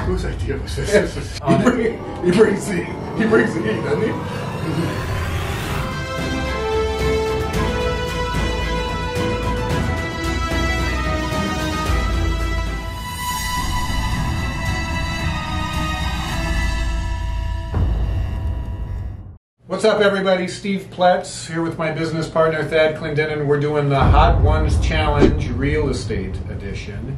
Whose idea was this? He brings the heat, doesn't he? What's up, everybody? Steve Pletz here with my business partner Thad Clendenin. We're doing the Hot Ones Challenge Real Estate Edition.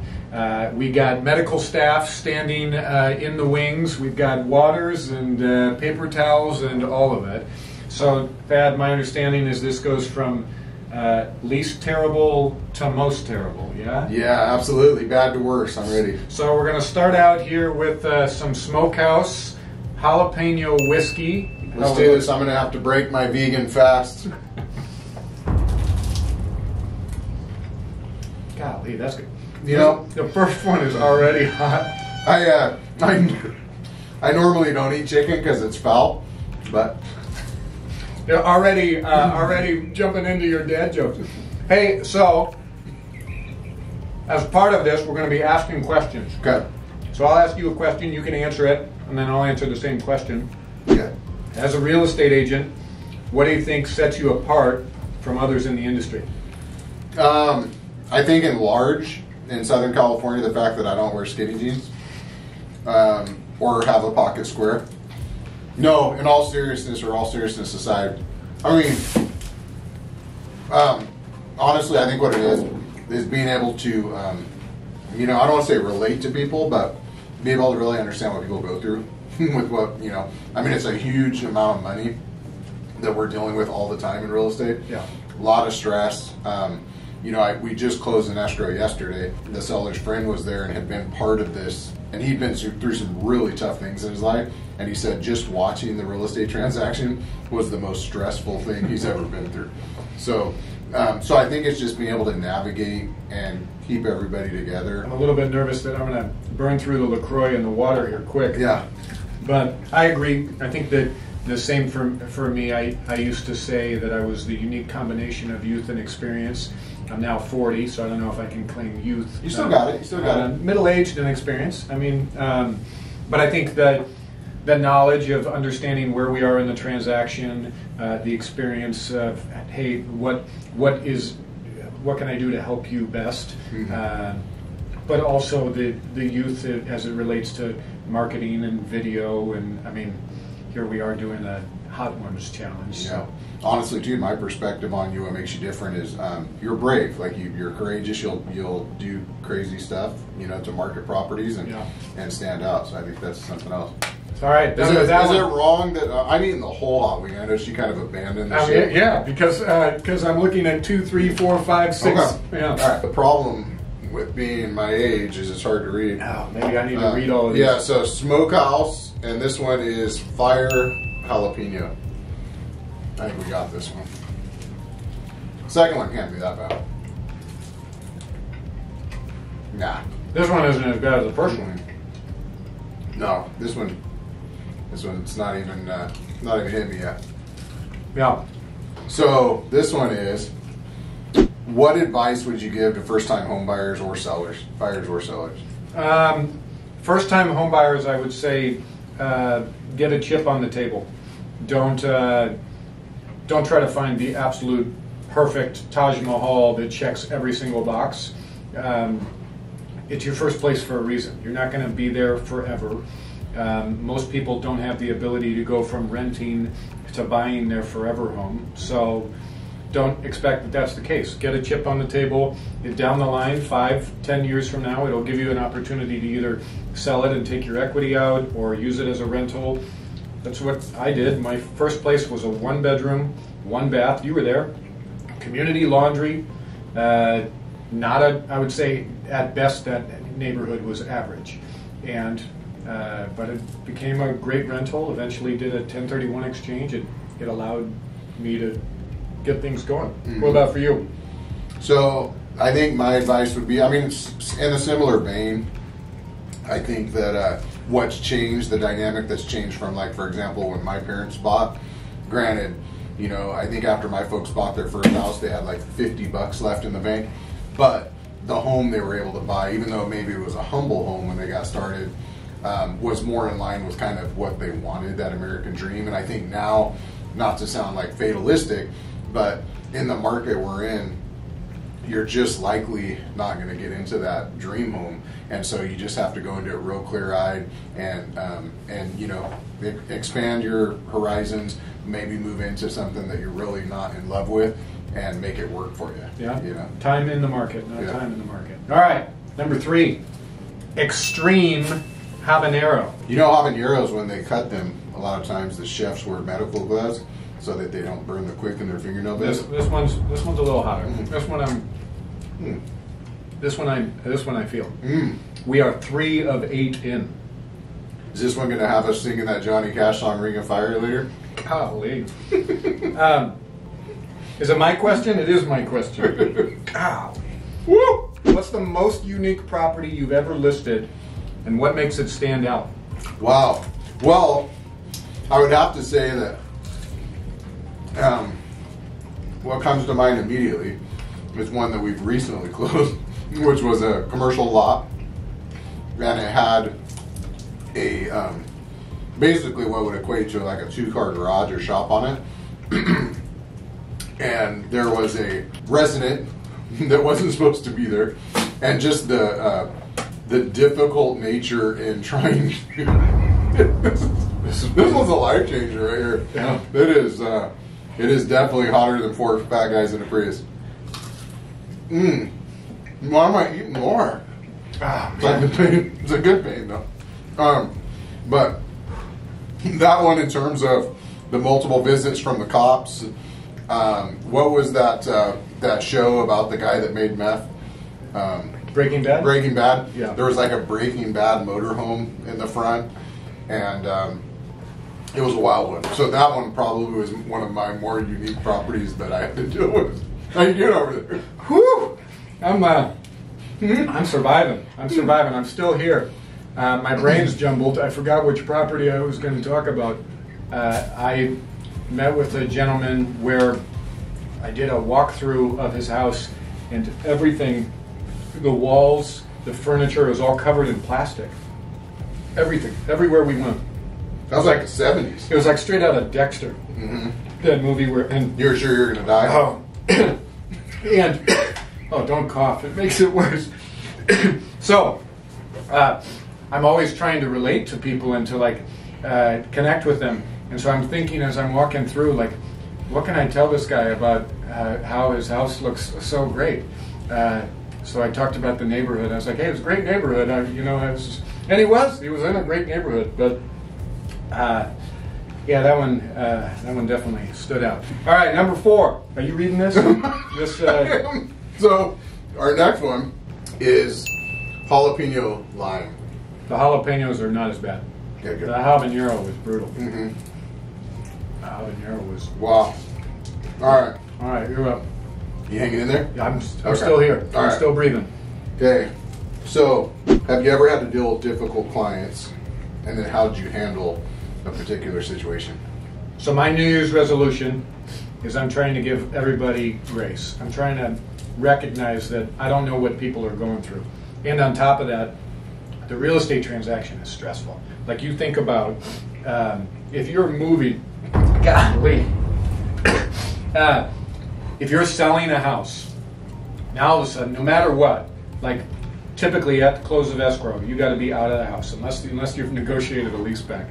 We got medical staff standing in the wings. We've got waters and paper towels and all of it. So, Thad, my understanding is this goes from least terrible to most terrible, yeah? Yeah, absolutely. Bad to worse. I'm ready. So we're going to start out here with some Smokehouse jalapeno whiskey. Let's do this. I'm going to have to break my vegan fast. Golly, that's good. You know, the first one is already hot. I normally don't eat chicken because it's foul, but you're already jumping into your dad jokes. Hey, so as part of this, we're going to be asking questions. Okay. So I'll ask you a question, you can answer it, and then I'll answer the same question. Okay. As a real estate agent, what do you think sets you apart from others in the industry? I think in Southern California, the fact that I don't wear skinny jeans or have a pocket square. No, in all seriousness aside, I mean, honestly, I think what it is being able to, I don't want to say relate to people, but be able to really understand what people go through. With what, it's a huge amount of money that we're dealing with all the time in real estate. Yeah. A lot of stress. We just closed an escrow yesterday. The seller's friend was there and had been part of this, and he'd been through some really tough things in his life, and he said just watching the real estate transaction was the most stressful thing he's ever been through. So I think it's just being able to navigate and keep everybody together. I'm a little bit nervous that I'm going to burn through the LaCroix in the water here quick. Yeah. But I agree. I think that the same for me. I used to say that I was the unique combination of youth and experience. I'm now 40, so I don't know if I can claim youth. You still got it. You still got it. Middle-aged and experienced. I mean, but I think that the knowledge of understanding where we are in the transaction, the experience of, hey, what can I do to help you best? Mm-hmm. But also the youth as it relates to marketing and video, and I mean, here we are doing a Hot Ones Challenge. So. Yeah. Honestly, too, my perspective on you, what makes you different is you're brave. Like you're courageous. You'll do crazy stuff, to market properties and stand out. So I think that's something else. All right. Is it wrong that I'm eating the whole hot wing? I know she kind of abandoned the ship. Yeah, because I'm looking at 2, 3, 4, 5, 6. Okay. Yeah. All right. The problem with being my age is it's hard to read. Oh, maybe I need to read all of these. Yeah. So Smokehouse, and this one is Fire Jalapeno. I think we got this one. Second one can't be that bad. Nah. This one isn't as bad as the first one. No, this one's not even hit me yet. Yeah. So this one is, what advice would you give to first-time home buyers or sellers, buyers or sellers? First-time home buyers, I would say, get a chip on the table. Don't try to find the absolute perfect Taj Mahal that checks every single box. It's your first place for a reason. You're not going to be there forever. Most people don't have the ability to go from renting to buying their forever home. So don't expect that that's the case. Get a chip on the table. Down the line, 5, 10 years from now, it'll give you an opportunity to either sell it and take your equity out or use it as a rental. That's what I did. My first place was a 1-bedroom, 1-bath. You were there. Community laundry. I would say at best that neighborhood was average. And but it became a great rental. Eventually did a 1031 exchange. It allowed me to get things going. Mm-hmm. What about for you? So I think my advice would be, it's in a similar vein. I think that what's changed, the dynamic that's changed from, like, for example, when my parents bought, granted, I think after my folks bought their first house, they had like $50 left in the bank, but the home they were able to buy, even though maybe it was a humble home when they got started, was more in line with kind of what they wanted, that American dream. And I think now, not to sound like fatalistic, but in the market we're in, you're just likely not going to get into that dream home, and so you just have to go into it real clear-eyed and you know, expand your horizons, maybe move into something that you're really not in love with, and make it work for you. Yeah. You know? Time in the market, not time in the market. All right, number 3, extreme habanero. You know, habaneros, when they cut them, a lot of times the chefs wear medical gloves so that they don't burn the quick in their fingernail bits. This one's a little hotter. Mm. This one I feel. Mm. We are 3 of 8 in. Is this one going to have us singing that Johnny Cash song "Ring of Fire" later? Golly. Is it my question? It is my question. Golly. Woo! What's the most unique property you've ever listed, and what makes it stand out? Wow. Well, I would have to say that what comes to mind immediately is one that we've recently closed, which was a commercial lot, and it had a basically what would equate to like a 2-car garage or shop on it. And there was a resident that wasn't supposed to be there, and just the difficult nature in trying this was a life changer right here. Yeah. It is definitely hotter than 4 fat guys in a Prius. Why am I eating more? Ah, It's like the pain. It's a good pain though. But that one, in terms of the multiple visits from the cops, what was that show about the guy that made meth? Breaking Bad? Breaking Bad. Yeah. There was like a Breaking Bad motorhome in the front, and it was a wild one. So that one probably was one of my more unique properties that I had to deal with. How you doing over there? Whew! I'm surviving. I'm still here. My brain's jumbled. I forgot which property I was going to talk about. I met with a gentleman where I did a walkthrough of his house, and everything, the walls, the furniture was all covered in plastic. Everything, everywhere we went. That was like the 70s. It was like straight out of Dexter. Mm-hmm. That movie where, and You're sure you're going to die? oh, and oh, don't cough. It makes it worse. So, I'm always trying to relate to people and to like connect with them. And so I'm thinking as I'm walking through, like, what can I tell this guy about how his house looks so great? So I talked about the neighborhood. I was like, hey, it was a great neighborhood. And he was in a great neighborhood. But yeah, that one definitely stood out. All right, number 4. Are you reading this? So our next one is jalapeno lime. The jalapenos are not as bad. Yeah, good. The habanero was brutal. Mm-hmm. The habanero was. Wow. All right. All right, you're up. You hanging in there? I'm Okay. still here. All I'm right. still breathing. Okay. So, have you ever had to deal with difficult clients, and then how did you handle a particular situation? So my New Year's resolution is I'm trying to give everybody grace. I'm trying to recognize that I don't know what people are going through. And on top of that, the real estate transaction is stressful. Like you think about if you're moving, golly, if you're selling a house, now all of a sudden, no matter what, like typically at the close of escrow, you got to be out of the house unless you've negotiated a lease back.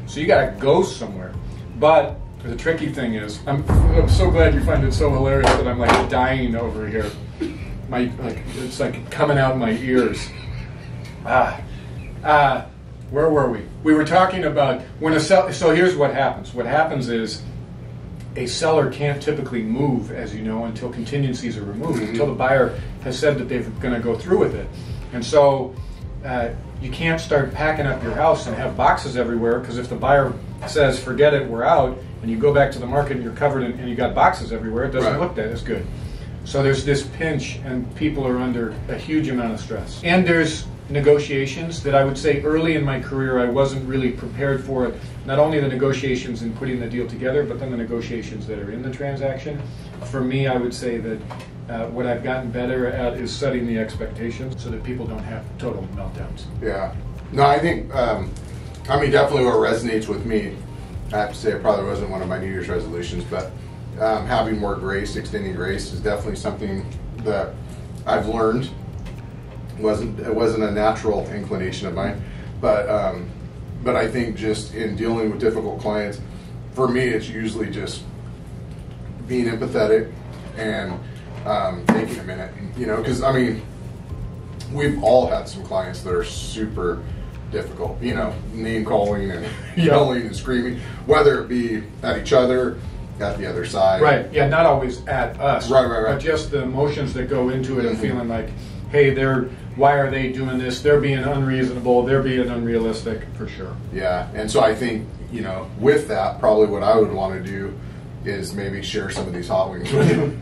So you got to go somewhere. But the tricky thing is, I'm so glad you find it so hilarious that I'm like dying over here. It's like coming out my ears. Where were we? We were talking about when a seller. So here's what happens. What happens is a seller can't typically move, as you know, until contingencies are removed, until the buyer has said that they're going to go through with it. And so you can't start packing up your house and have boxes everywhere, because if the buyer says, forget it, we're out, and you go back to the market and you're covered and you got boxes everywhere, it doesn't look that as good. So there's this pinch, and people are under a huge amount of stress. And there's negotiations that I would say early in my career I wasn't really prepared for it. Not only the negotiations in putting the deal together, but then the negotiations that are in the transaction. For me, I would say that what I've gotten better at is setting the expectations so that people don't have total meltdowns. Yeah. No, I think, I mean, definitely what resonates with me, I have to say it probably wasn't one of my New Year's resolutions, but having more grace, extending grace is definitely something that I've learned. It wasn't a natural inclination of mine, but I think just in dealing with difficult clients, for me, it's usually just being empathetic and taking a minute, you know, because I mean, we've all had some clients that are super difficult, you know, name calling and yelling and screaming, whether it be at each other, at the other side. Right, yeah, not always at us. Right. But just the emotions that go into it and feeling like, hey, why are they doing this? They're being unreasonable, they're being unrealistic, for sure. Yeah, and so I think, you know, with that, probably what I would want to do is maybe share some of these hot wings with you.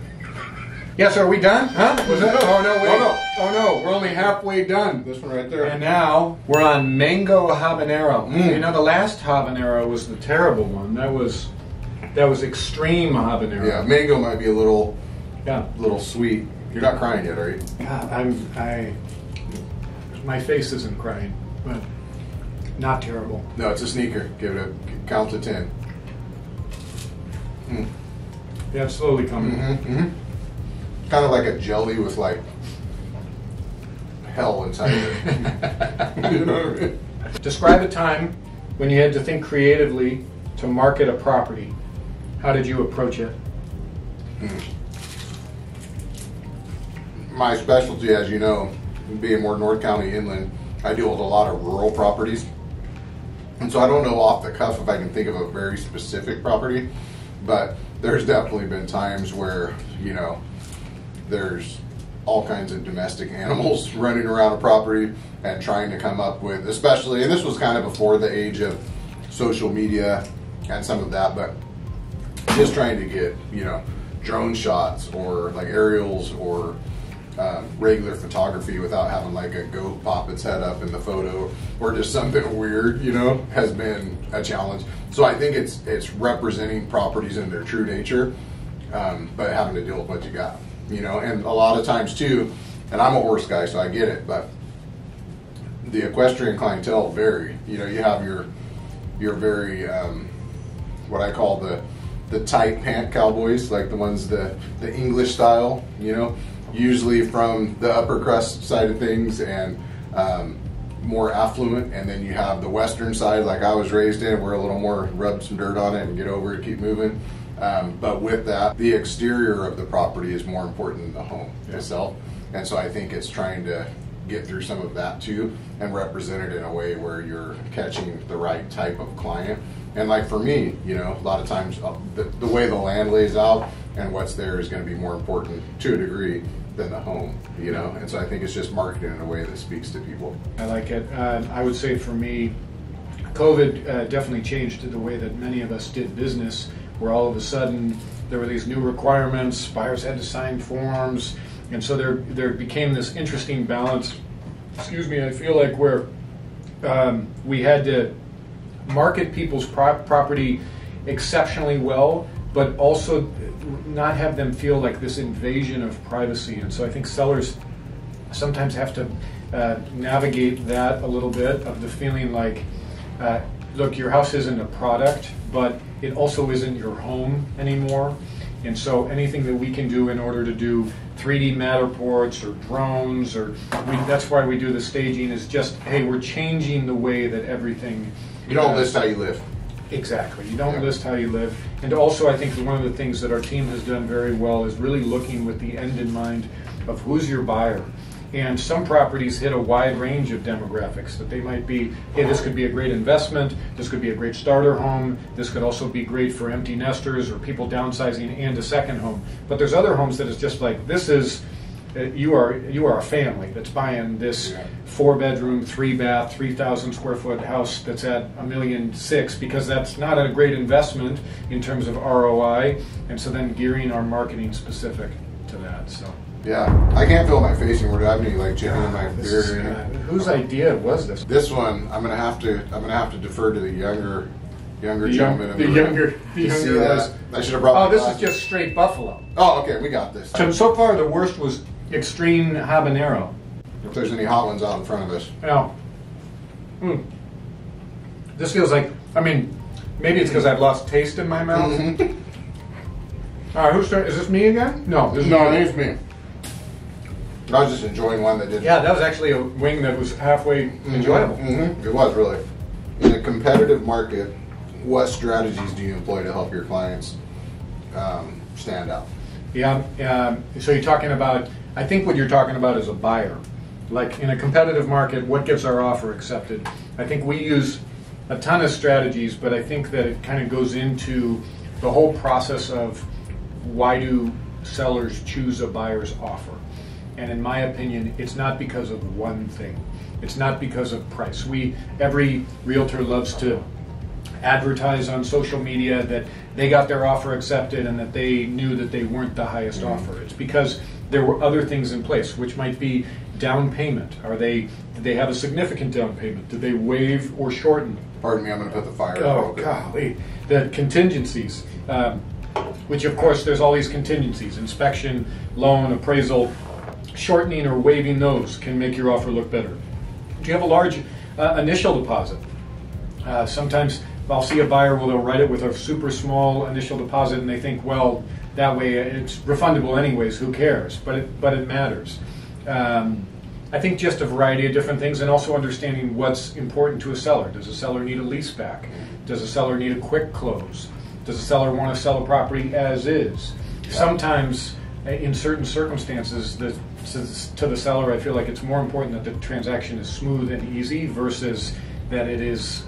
Yes, are we done? Huh? Was that? Oh no, wait. Oh, no. Oh no, we're only halfway done. This one right there. And now we're on mango habanero. You know, the last habanero was the terrible one. That was extreme habanero. Yeah, mango might be a little Yeah. sweet. You're not crying yet, are you? God, my face isn't crying, but not terrible. No, it's a sneaker. Give it a count to 10. Yeah, it's slowly coming. Kind of like a jelly with like hell inside of it. You know what I mean? Describe a time when you had to think creatively to market a property. How did you approach it? My specialty, as you know, being more North County inland, I deal with a lot of rural properties. And so I don't know off the cuff if I can think of a very specific property, but there's definitely been times where, you know, there's all kinds of domestic animals running around a property and trying to come up with, especially, and this was kind of before the age of social media and some of that, but just trying to get, you know, drone shots or like aerials or regular photography without having like a goat pop its head up in the photo or just something weird, you know, has been a challenge. So I think it's representing properties in their true nature, but having to deal with what you got, you know. And a lot of times too, and I'm a horse guy, so I get it, but the equestrian clientele vary. You know, you have your very what I call the tight pant cowboys, like the ones the English style, you know, usually from the upper crust side of things and more affluent. And then you have the western side, like I was raised in, we're a little more rub some dirt on it and get over it, keep moving. But with that, the exterior of the property is more important than the home itself. And so I think it's trying to get through some of that too and represent it in a way where you're catching the right type of client. And like for me, you know, a lot of times the way the land lays out and what's there is going to be more important to a degree than the home, you know. And so I think it's just marketing in a way that speaks to people. I like it. I would say for me, COVID definitely changed the way that many of us did business, where all of a sudden there were these new requirements, buyers had to sign forms, and so there became this interesting balance, I feel like, where we had to market people's property exceptionally well, but also not have them feel like this invasion of privacy. And so I think sellers sometimes have to navigate that a little bit, of the feeling like, look, your house isn't a product, but it also isn't your home anymore. And so anything that we can do in order to do 3D Matterports or drones, that's why we do the staging, is just, hey, we're changing the way that everything... You don't list how you live. Exactly. You don't list how you live. And also, I think one of the things that our team has done very well is really looking with the end in mind of who's your buyer. And some properties hit a wide range of demographics, that they might be, hey, this could be a great investment, this could be a great starter home, this could also be great for empty nesters or people downsizing and a second home. But there's other homes that is just like, this is, you are a family that's buying this 4-bedroom, 3-bath, 3,000 square foot house that's at $1.6 million, because that's not a great investment in terms of ROI. And so then gearing our marketing specific to that. So. Yeah, I can't feel my face anymore. I have any like chicken in my beard. Whose idea was this? This one, I'm gonna have to defer to the younger gentleman. The younger guys. I should have brought. Oh, this is just straight buffalo. Oh, okay, we got this. So far, the worst was extreme habanero. If there's any hot ones out in front of us. No. This feels like, I mean, maybe it's because I've lost taste in my mouth. All right, who's starting? Is this me again? No, this is No, it is me. I was just enjoying one that didn't. Yeah, that was actually a wing that was halfway enjoyable. It was really. In a competitive market, what strategies do you employ to help your clients stand out? Yeah, so you're talking about, I think what you're talking about is a buyer. Like in a competitive market, what gets our offer accepted? I think we use a ton of strategies, but I think that it kind of goes into the whole process of why do sellers choose a buyer's offer? And in my opinion, it's not because of one thing. It's not because of price. Every realtor loves to advertise on social media that they got their offer accepted and that they knew that they weren't the highest offer. It's because there were other things in place, which might be down payment. Did they have a significant down payment? Did they waive or shorten? Pardon me, I'm going to put the fire. Oh, golly. The contingencies, which of course there's all these contingencies, inspection, loan, appraisal, shortening or waiving those can make your offer look better. Do you have a large initial deposit? Sometimes I'll see a buyer where they'll write it with a super small initial deposit and they think, well, that way it's refundable anyways, who cares? But it matters. I think just a variety of different things, and also understanding what's important to a seller. Does a seller need a lease back? Does a seller need a quick close? Does a seller want to sell a property as is? Yeah. Sometimes, in certain circumstances, to the seller, I feel like it's more important that the transaction is smooth and easy versus that it is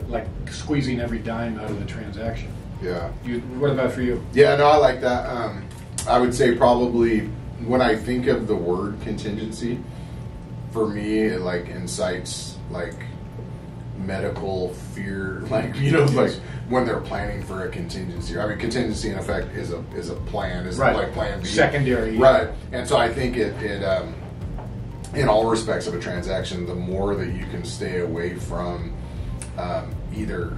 like squeezing every dime out of the transaction. Yeah. What about for you? Yeah, no, I like that. I would say probably when I think of the word contingency, for me, it like incites like medical fear, like like when they're planning for a contingency. I mean, contingency in effect is a plan, is right. Like plan B, secondary, right? And so I think it in all respects of a transaction, the more that you can stay away from either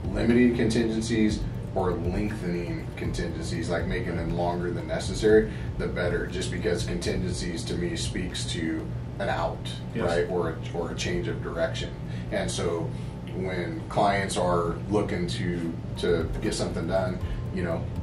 limiting contingencies or lengthening contingencies, like making them longer than necessary, the better. Just because contingencies to me speaks to an out, yes. Right, or a change of direction. And so when clients are looking to get something done,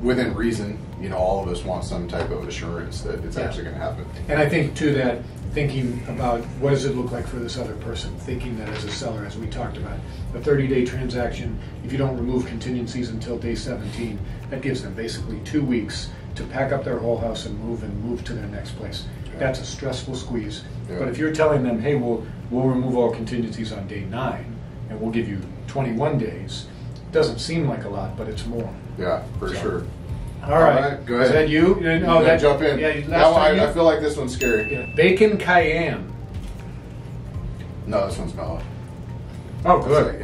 within reason, all of us want some type of assurance that it's actually going to happen. And I think too that thinking about what does it look like for this other person, thinking that as a seller, as we talked about, a 30-day transaction, if you don't remove contingencies until day 17, that gives them basically 2 weeks to pack up their whole house and move to their next place. Yeah. That's a stressful squeeze. Yeah. But if you're telling them, hey, we'll remove all contingencies on day 9 and we'll give you 21 days, it doesn't seem like a lot, but it's more. Yeah, for sure. All right, go ahead. Is that you? No, that jump in. Yeah, that one, I feel like this one's scary. Yeah. Bacon cayenne. No, this one's mellow. Oh, good. Like,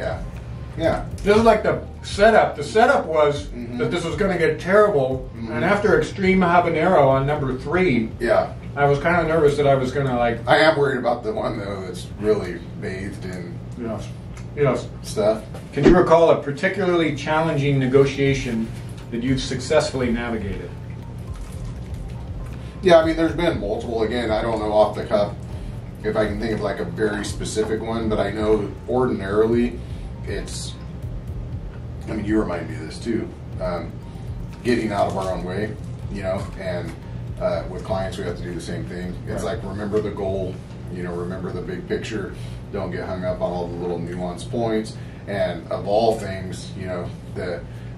yeah. This is like the setup. The setup was that this was going to get terrible, and after extreme habanero on number 3, yeah, I was kind of nervous that I was going to like. I am worried about the one though that's really bathed in stuff. Can you recall a particularly challenging negotiation that you've successfully navigated? Yeah, I mean, there's been multiple. Again, I don't know off the cuff if I can think of like a very specific one, but I know ordinarily it's, I mean, you remind me of this too, getting out of our own way, and with clients we have to do the same thing. It's like, remember the goal, remember the big picture, don't get hung up on all the little nuanced points, and of all things,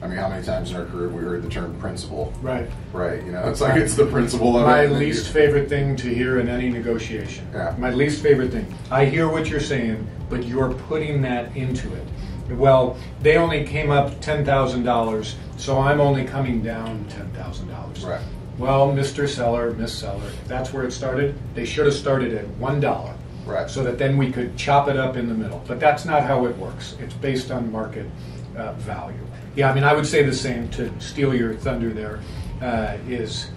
I mean, how many times in our career have we heard the term principle? Right. Right. It's like it's the principle of my least favorite thing to hear in any negotiation. Yeah. My least favorite thing. I hear what you're saying, but you're putting that into it. Well, they only came up $10,000, so I'm only coming down $10,000. Right. Well, Mr. Seller, Miss Seller, if that's where it started, they should have started at $1. Right. So that then we could chop it up in the middle. But that's not how it works. It's based on market value. Yeah, I mean, I would say the same, to steal your thunder there, is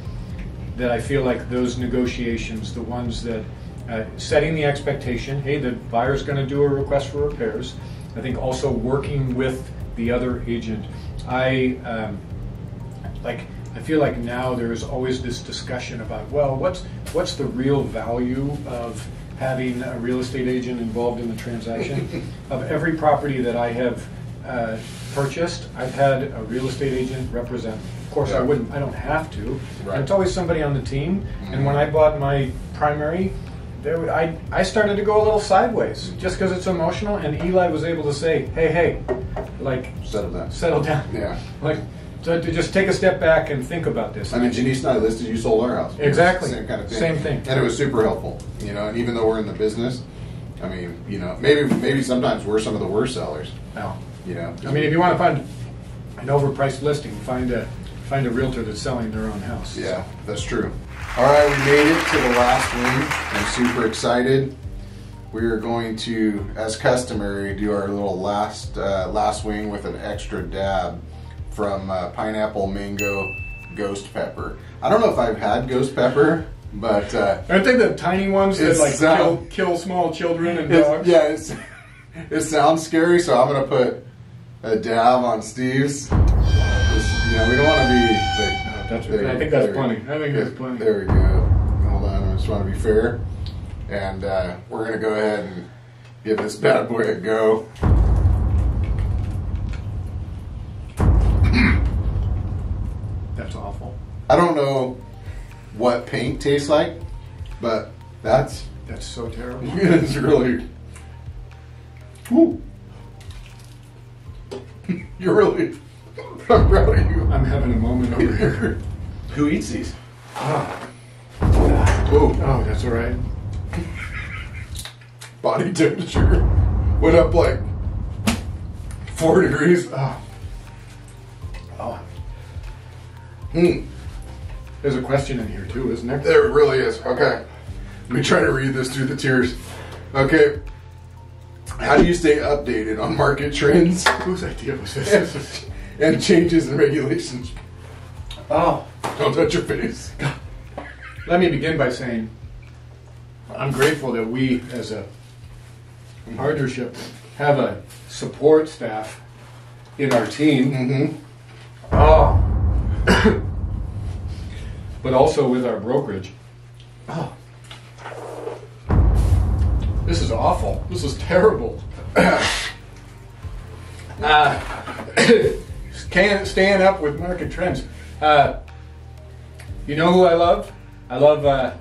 that I feel like those negotiations, the ones that setting the expectation, hey, the buyer's going to do a request for repairs. I think also working with the other agent. I feel like now there's always this discussion about, well, what's the real value of having a real estate agent involved in the transaction. Of every property that I have purchased, I've had a real estate agent represent. Of course, Yeah. I don't have to. Right. And it's always somebody on the team. And when I bought my primary, I started to go a little sideways just because it's emotional. And Eli was able to say, hey, like, Settle down. settle down. Yeah. Like, to just take a step back and think about this. I mean, Janice and I listed, you sold our house. Exactly. Same kind of thing. Same thing. And it was super helpful, you know, and even though we're in the business, I mean, you know, maybe sometimes we're some of the worst sellers, Now, you know. I mean, if you want to find an overpriced listing, find a realtor that's selling their own house. Yeah, that's true. All right, we made it to the last wing. I'm super excited. We are going to, as customary, do our little last wing with an extra dab from pineapple, mango, ghost pepper. I don't know if I've had ghost pepper, but Aren't they the tiny ones that It's, like kill small children and dogs? it sounds scary, so I'm gonna put a dab on Steve's. You know, we don't want to be. I think that's plenty. I think that's plenty. There we go. Hold on, I just want to be fair, and we're gonna go ahead and give this bad boy a go. That's awful. I don't know what paint tastes like, but that's So terrible. it's really. Whew. You're really. I'm proud of you. I'm having a moment over here. Who eats these? Oh, Whoa. that's all right. Body temperature went up like 4 degrees. Oh, Hmm. there's a question in here too, isn't there? There really is. Okay. Let me try to read this through the tears. Okay. How do you stay updated on market trends Whose idea was this? and changes in regulations? Oh, Don't touch your face. let me begin by saying I'm grateful that we, as a partnership, have a support staff in our team. Mm-hmm. Oh. But also with our brokerage. Oh. This is awful. This is terrible. Staying up with market trends. You know who I love? I love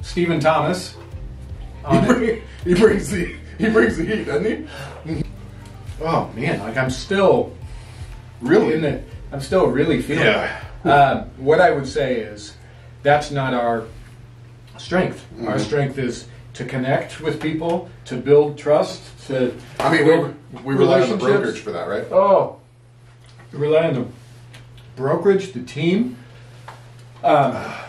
Stephen Thomas. He brings the heat, doesn't he? Oh man, like I'm still Really? I'm still really feeling Yeah. it. What I would say is that's not our strength. Mm-hmm. Our strength is to connect with people, to build trust, to I mean, build we rely on the relationships. brokerage for that, right? Oh, we rely on the brokerage, the team. Yeah.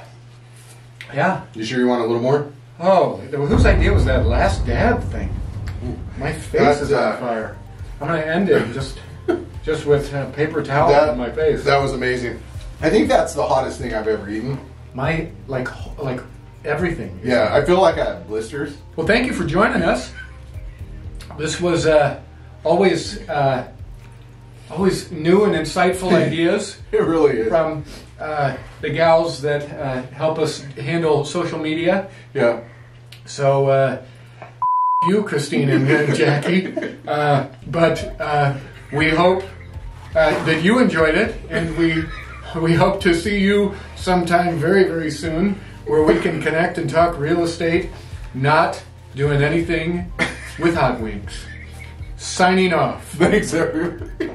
You sure you want a little more? Oh, whose idea was that last dab thing? My face That's, is on fire. I'm gonna end it just with a paper towel on my face. That was amazing. I think that's the hottest thing I've ever eaten. My like everything. Yeah, I feel like I have blisters. Well, thank you for joining us. This was always new and insightful ideas It really is. from the gals that help us handle social media. Yeah. So, you, Christine and Jackie. But we hope that you enjoyed it, and we hope to see you sometime very, very soon, where we can connect and talk real estate, not doing anything with hot wings. Signing off. Thanks, everyone.